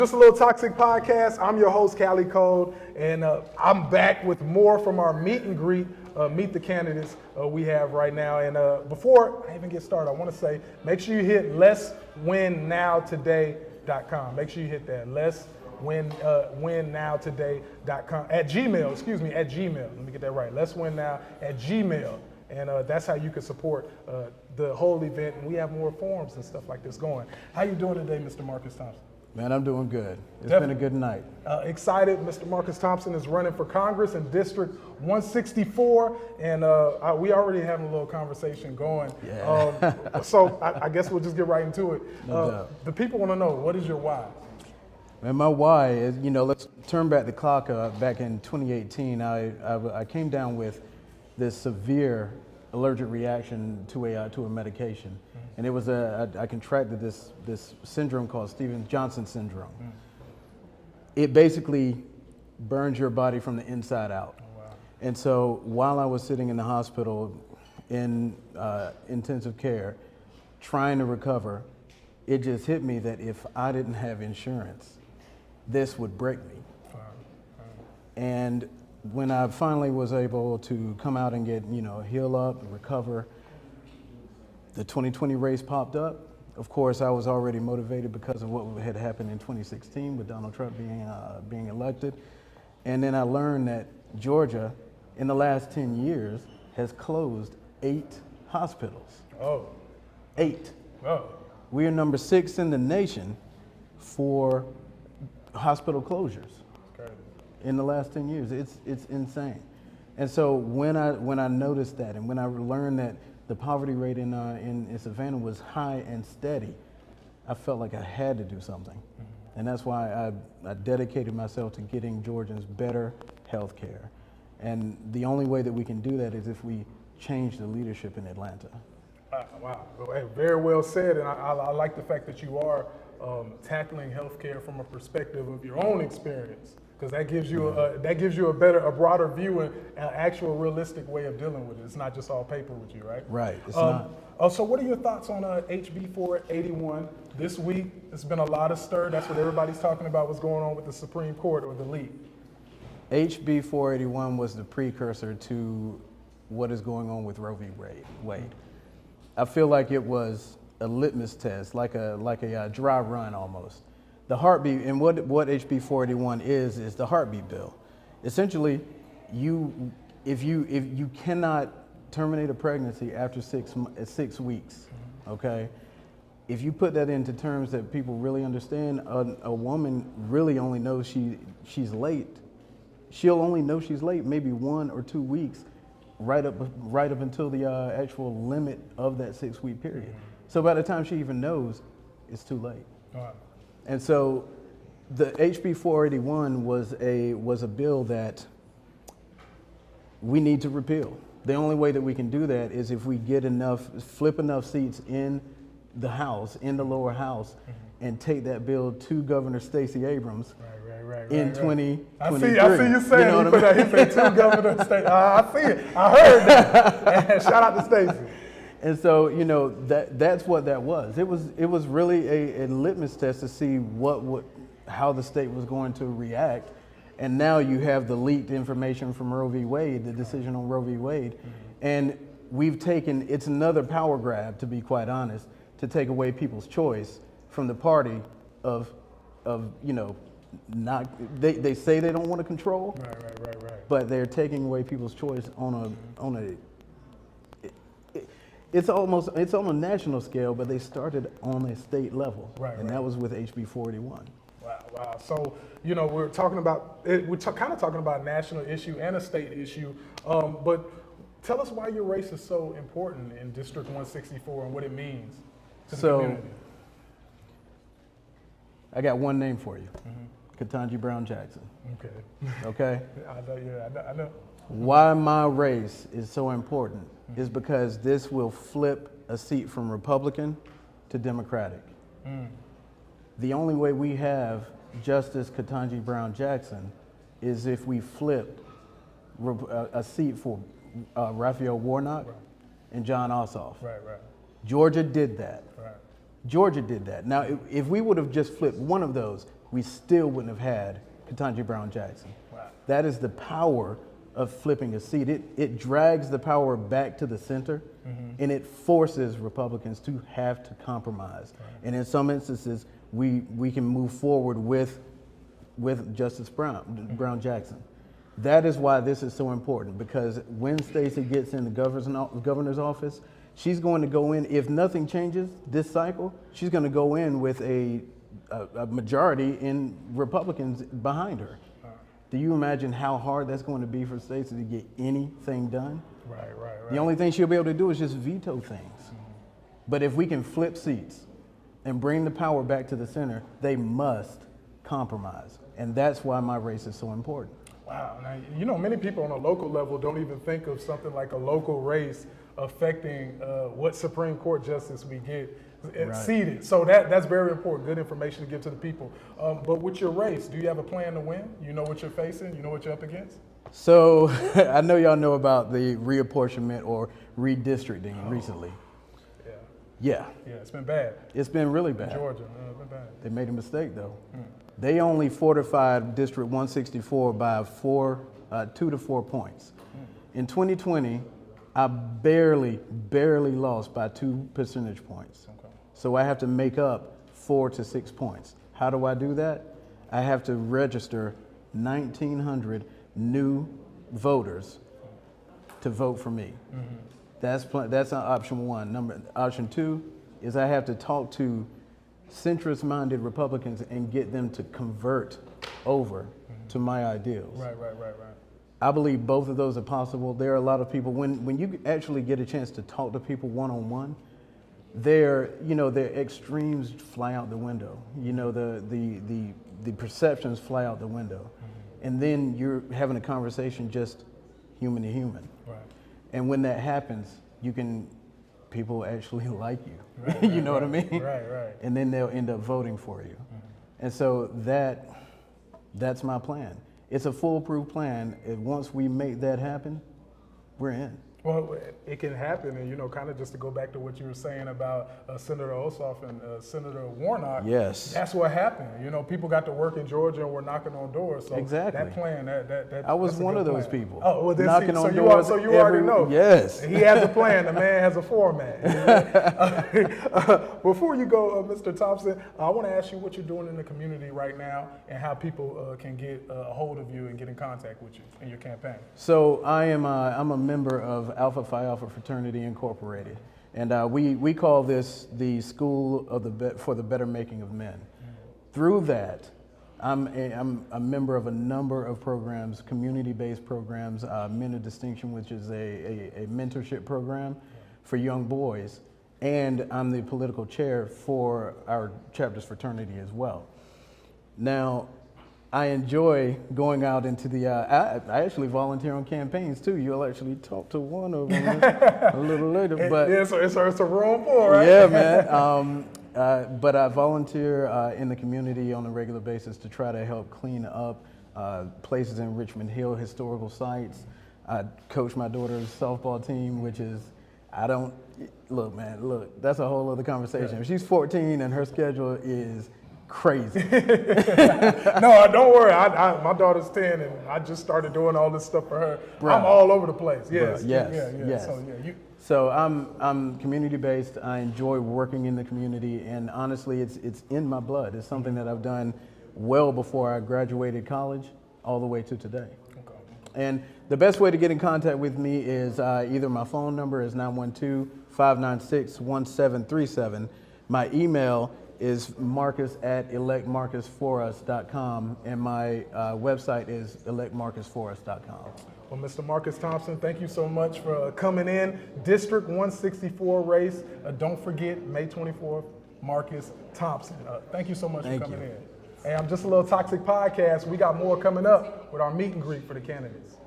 Just a little toxic podcast. I'm your host, Callie Kold, and I'm back with more from our meet and greet, meet the candidates we have right now. And before I even get started, I want to say, make sure you hit letswinnowtoday.com. Make sure you hit that, letswinnowtoday.com, at Gmail. Let me get that right, letswinnow@gmail. And that's how you can support the whole event. And we have more forums and stuff like this going. How you doing today, Mr. Marcus Thompson? Man, I'm doing good. It's Definitely. been a good night. Excited. Mr. Marcus Thompson is running for Congress in District 164, and we already having a little conversation going. Yeah. So I guess we'll just get right into it. No doubt. The people want to know, what is your why? And my why is, let's turn back the clock. Back in 2018, I came down with this severe allergic reaction to a medication. And it was I contracted this syndrome called Stevens-Johnson syndrome. It basically burns your body from the inside out. Oh, wow. And so while I was sitting in the hospital in intensive care, trying to recover, it just hit me that if I didn't have insurance, this would break me. And when I finally was able to come out and get, heal up and recover, the 2020 race popped up. Of course, I was already motivated because of what had happened in 2016 with Donald Trump being elected. And then I learned that Georgia, in the last 10 years, has closed 8 hospitals. Oh. 8. Oh. We are number 6 in the nation for hospital closures in the last 10 years. It's insane. And so when I noticed that, and when I learned that the poverty rate in Savannah was high and steady, I felt like I had to do something. Mm-hmm. And that's why I dedicated myself to getting Georgians better health care. And the only way that we can do that is if we change the leadership in Atlanta. Wow, very well said. And I like the fact that you are tackling healthcare from a perspective of your own experience, because that gives you a broader view and an actual realistic way of dealing with it. It's not just all paper with you, right? Right. It's not. So what are your thoughts on HB 481 this week? There's been a lot of stir. That's what everybody's talking about. What's going on with the Supreme Court or the leak? HB 481 was the precursor to what is going on with Roe v. Wade. I feel like it was a litmus test, like a dry run almost. The heartbeat, and what HB 481 is the heartbeat bill. Essentially, if you cannot terminate a pregnancy after 6 weeks, okay? If you put that into terms that people really understand, a woman really only knows she's late. She'll only know she's late maybe 1 or 2 weeks, right up until the actual limit of that 6-week period. So by the time she even knows, it's too late. Wow. And so the HB 481 was a bill that we need to repeal. The only way that we can do that is if we flip enough seats in the House, in the lower house, and take that bill to Governor Stacey Abrams in 2023. I see you saying he said to Governor Stacey. I see it. I heard that. Shout out to Stacey. And so, that's what that was. It was really a litmus test to see how the state was going to react. And now you have the leaked information from Roe v. Wade, the decision on Roe v. Wade. And it's another power grab, to be quite honest, to take away people's choice from the party of not, they say they don't want to control. Right. But they're taking away people's choice on a it's on a national scale, but they started on a state level. And that was with HB 481. Wow. So, we're talking about it. We're kind of talking about a national issue and a state issue. But tell us why your race is so important in District 164 and what it means to the community. I got one name for you. Ketanji Brown Jackson. Okay? I know. Why my race is so important is because this will flip a seat from Republican to Democratic. The only way we have Justice Ketanji Brown Jackson is if we flip a seat for Raphael Warnock and John Ossoff. Georgia did that. Georgia did that. Now, if we would have just flipped one of those, we still wouldn't have had Ketanji Brown Jackson. Wow. That is the power of flipping a seat. It drags the power back to the center, and it forces Republicans to have to compromise. Right. And in some instances, we can move forward with Justice Brown Jackson. That is why this is so important, because when Stacey gets in the governor's office, she's going to go in, if nothing changes this cycle, she's going to go in with a majority in Republicans behind her. Do you imagine how hard that's going to be for Stacey to get anything done? Right. The only thing she'll be able to do is just veto things. But if we can flip seats and bring the power back to the center, they must compromise. And that's why my race is so important. Wow. Now, you know, many people on a local level don't even think of something like a local race affecting what Supreme Court justice we get seated. So that's very important, good information to give to the people. But with your race, do you have a plan to win? You know what you're facing? You know what you're up against? So I know y'all know about the reapportionment or redistricting recently. Yeah, it's been bad. It's been really bad. Georgia, it's been bad. They made a mistake though. They only fortified District 164 by 2 to 4 points. In 2020, I barely lost by 2 percentage points. Okay. So I have to make up 4 to 6 points. How do I do that? I have to register 1,900 new voters to vote for me. That's option one. Option two is I have to talk to centrist-minded Republicans and get them to convert over to my ideals. Right. I believe both of those are possible. There are a lot of people, when you actually get a chance to talk to people one-on-one, their extremes fly out the window. You know, the perceptions fly out the window. And then you're having a conversation just human to human. Right. And when that happens, people actually like you. Right, you know what I mean? Right. And then they'll end up voting for you. And so that's my plan. It's a foolproof plan. And once we make that happen, we're in. Well, it can happen, and kind of just to go back to what you were saying about Senator Ossoff and Senator Warnock. Yes, that's what happened. People got to work in Georgia and were knocking on doors. So exactly. That plan, that I was one of those plan. people. Oh, well, knocking on doors. So you already know. Yes, he has a plan. The man has a format. Before you go, Mr. Thompson, I want to ask you what you're doing in the community right now and how people can get a hold of you and get in contact with you in your campaign. So I'm a member of Alpha Phi Alpha Fraternity Incorporated, and we call this the School for the Better Making of Men. Through that, I'm a member of a number of programs, community-based programs, Men of Distinction, which is a mentorship program for young boys, and I'm the political chair for our chapter's fraternity as well. Now, I enjoy going out into the, I actually volunteer on campaigns too. You'll actually talk to one of them a little later. But yeah, so it's a room for, right? Yeah, man. But I volunteer in the community on a regular basis to try to help clean up places in Richmond Hill, historical sites. I coach my daughter's softball team, which is, look, that's a whole other conversation. Yeah. She's 14 and her schedule is crazy. No, don't worry. My daughter's 10, and I just started doing all this stuff for her. Right. I'm all over the place. Yes. Yes. So I'm community based. I enjoy working in the community, and honestly, it's in my blood. It's something that I've done well before I graduated college, all the way to today. Okay. And the best way to get in contact with me is either my phone number is 912-596-1737. My email is marcus@electmarcusforus.com, and my website is electmarcusforus.com. Well, Mr. Marcus Thompson, thank you so much for coming in. District 164 race. Don't forget, May 24th, Marcus Thompson. Thank you so much for coming in. Hey, I'm Just a Little Toxic Podcast. We got more coming up with our meet and greet for the candidates.